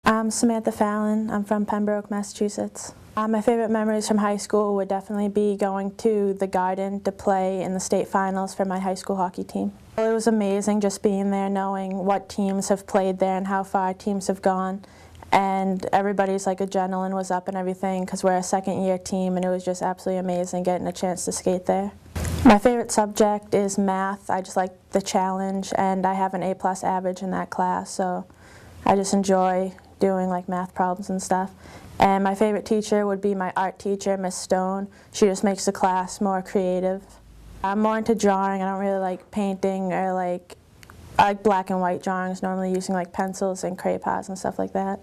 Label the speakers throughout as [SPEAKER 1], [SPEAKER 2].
[SPEAKER 1] I'm Samantha Fallon. I'm from Pembroke, Massachusetts. My favorite memories from high school would definitely be going to the Garden to play in the state finals for my high school hockey team. It was amazing just being there, knowing what teams have played there and how far teams have gone. And everybody's adrenaline was up and everything because we're a second-year team, and it was just absolutely amazing getting a chance to skate there. My favorite subject is math. I just like the challenge, and I have an A+ average in that class, so I just enjoy doing math problems and stuff. And my favorite teacher would be my art teacher, Miss Stone. She just makes the class more creative. I'm more into drawing. I don't really like painting, or I like black and white drawings, normally using pencils and crayons and stuff like that.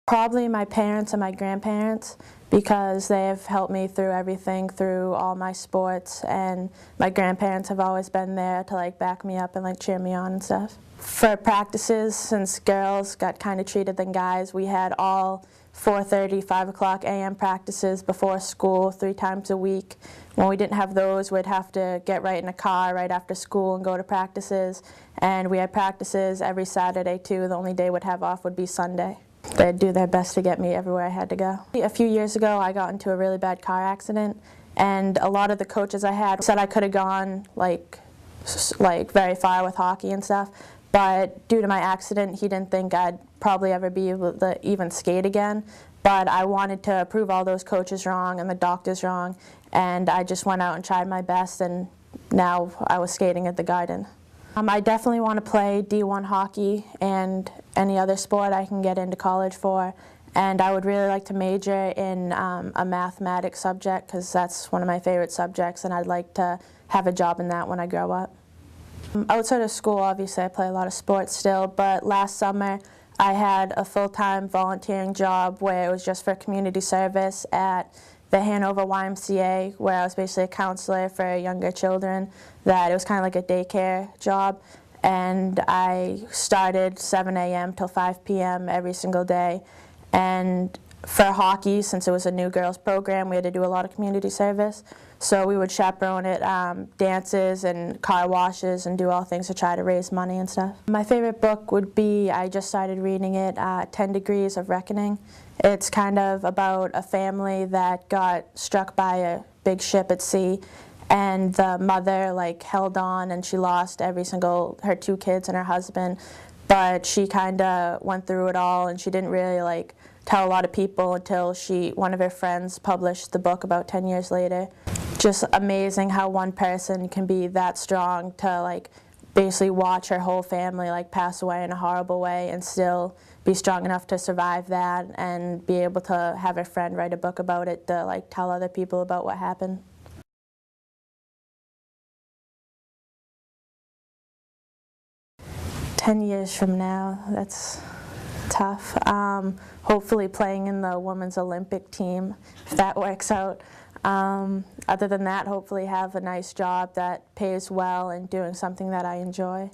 [SPEAKER 1] Probably my parents and my grandparents, because they have helped me through everything, through all my sports, and my grandparents have always been there to back me up and cheer me on and stuff. For practices, since girls got kind of treated than guys, we had all 4:30, 5 o'clock a.m. practices before school 3 times a week. When we didn't have those, we'd have to get right in a car right after school and go to practices. And we had practices every Saturday too. The only day we'd have off would be Sunday. They'd do their best to get me everywhere I had to go. A few years ago, I got into a really bad car accident, and a lot of the coaches I had said I could have gone very far with hockey and stuff, but due to my accident, he didn't think I'd probably ever be able to even skate again. But I wanted to prove all those coaches wrong and the doctors wrong, and I just went out and tried my best, and now I was skating at the Garden. I definitely want to play D1 hockey and any other sport I can get into college for, and I would really like to major in a mathematics subject, because that's one of my favorite subjects, and I'd like to have a job in that when I grow up. Outside of school, obviously I play a lot of sports still, but last summer I had a full-time volunteering job where it was just for community service at the Hanover YMCA, where I was basically a counselor for younger children. That it was kind of like a daycare job, and I started 7 a.m. till 5 p.m. every single day. And for hockey, since it was a new girls program, we had to do a lot of community service. So we would chaperone it, dances and car washes, and do all things to try to raise money and stuff. My favorite book would be, I just started reading it, 10 Degrees of Reckoning. It's kind of about a family that got struck by a big ship at sea, and the mother held on, and she lost her 2 kids and her husband, but she kind of went through it all, and she didn't really tell a lot of people until one of her friends published the book about 10 years later. Just amazing how one person can be that strong to basically watch her whole family pass away in a horrible way, and still be strong enough to survive that, and be able to have a friend write a book about it to tell other people about what happened. 10 years from now, that's tough. Hopefully playing in the women's Olympic team, if that works out. Other than that, hopefully have a nice job that pays well and doing something that I enjoy.